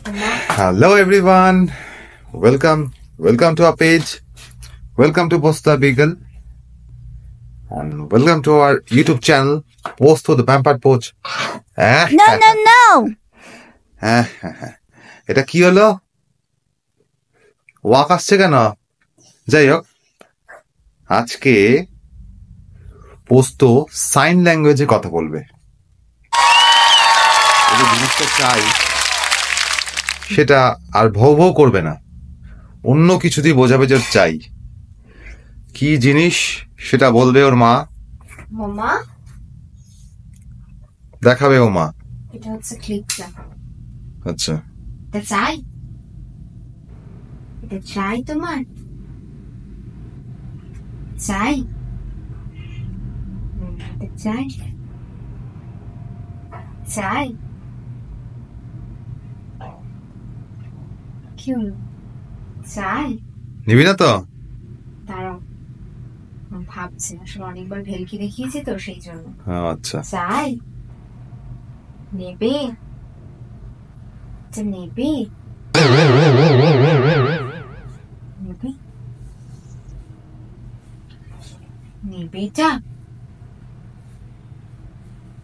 Hello everyone, welcome to our page, welcome to Posta Beagle, and welcome to our YouTube channel, Post to the Pampered Poach. No. এটা কি হলো? Walk আসছে কেন? যাই হোক, আজকে পোস্ত সাইন ল্যাঙ্গুয়েজে কথা বলবে। যে জিনিসটা চাই সেটা আর ভৌ ভৌ করবে না, অন্য কিছু দিয়ে বোঝাবে যে চাই কি জিনিস সেটা বলবে ওর মা, দেখাবে ও মা। এটা হচ্ছে ক্লিপটা। আচ্ছা, এটা চাই তোমার চাই কি হলো? চাই নিবি না তো? দাঁড়াও, ভাবছি, আসলে অনেকবার ভেলকি দেখিয়েছি তো সেই জন্য। আচ্ছা, চাই নেবে, নেবে নেবেটা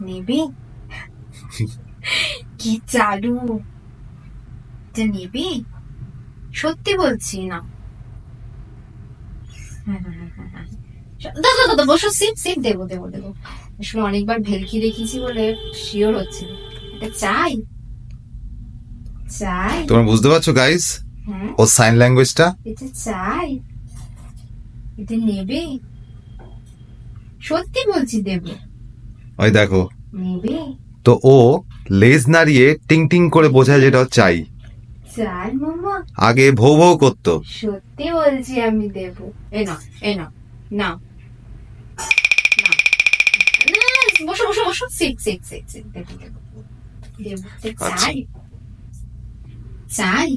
নেবে কি চালু, নেবে সত্যি বলছি না। দাদা বসো, সিট দেবো। আসলে অনেকবার ভেলকি দেখিয়েছি বলে শিওর হচ্ছে। এটা চাই। তোমরা বুঝতে পারছো গাইস ও সাইন ল্যাঙ্গুয়েজটা? এটা চাই, এটা নেবে, সত্যি বলছি দেবো। ওই দেখো, নেবে তো ও লেজ নাড়িয়ে টিং টিং করে বোঝায় যেটা চাই। চাই মামা, আগে ভৌ ভৌ করতো। সত্যি বলছি আমি দেবো। না বসো, সিট দেবো। চাই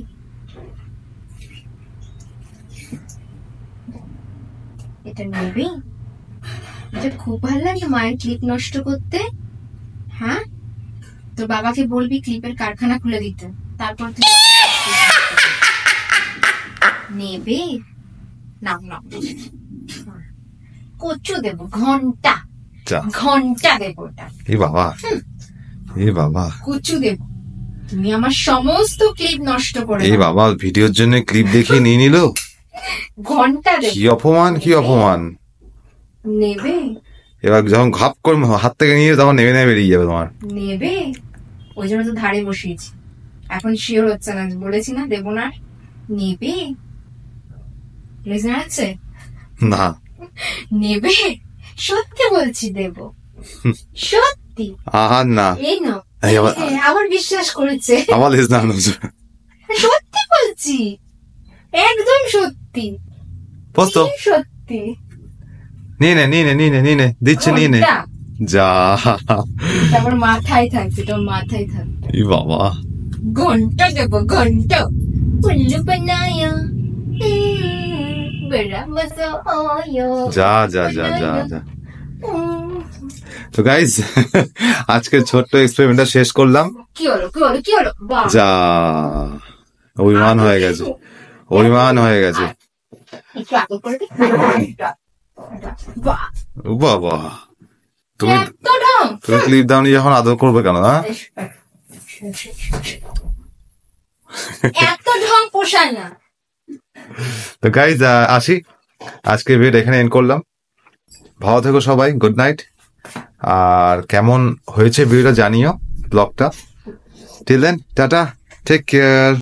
এটা নেবে। এটা খুব ভালো লাগে মায়ের ক্লিপ নষ্ট করতে। হ্যাঁ, তোর বাবাকে বলবি ক্লিপের কারখানা খুলে দিতে, তারপর তুই নেবে। না কচু দেবো, ঘন্টা দেবো। ওটা এ বাবা কচু দেবো। তুমি আমার সমস্ত ক্লিপ নষ্ট করে এই বাবা ভিডিওর জন্য ক্লিপ দেখিয়ে নিয়ে নিল। ঘন্টা দেবো। কি অপমান নেবে। এবার যখন ঘাপ করে হাত থেকে নিয়ে তখন নেবে বেরিয়ে যাবে তোমার। নেবে, ওই জন্য তো ধারে বসিয়েছি। এখন শিওর হচ্ছে না, বলেছি না দেবো না। নেবে, আছে না নেবে, সত্যি বলছি দেবো, সত্যি। আহার না, এই নাও, আবার বিশ্বাস করেছে। আমার লেজ না, সত্যি বলছি, একদম সত্যি, পোস্ত সত্যি। নিয়ে নে দিচ্ছে, নিয়ে নে যা। তারপর মাথায় থাকছে, তোর মাথায় থাকবে। এই বাবা ঘন্টা দেবো, ঘন্টা উল্লু বানায়া বড়া মজা আয়া। যা। তো গাইস আজকের ছোট্ট এক্সপেরিমেন্টটা শেষ করলাম। কি হলো? যা অভিমান হয়ে গেছে। বাবা তুমি ক্লিপ দাওনি যখন আদর করবে কেন? এত ঢং পোষায় না। তো গাইস আসি, আজকে ভিডিও এখানে এন্ড করলাম। ভালো থেকো সবাই, গুড নাইট। আর কেমন হয়েছে ভিডিওটা জানিও, ব্লগটা। Till then tata, take care.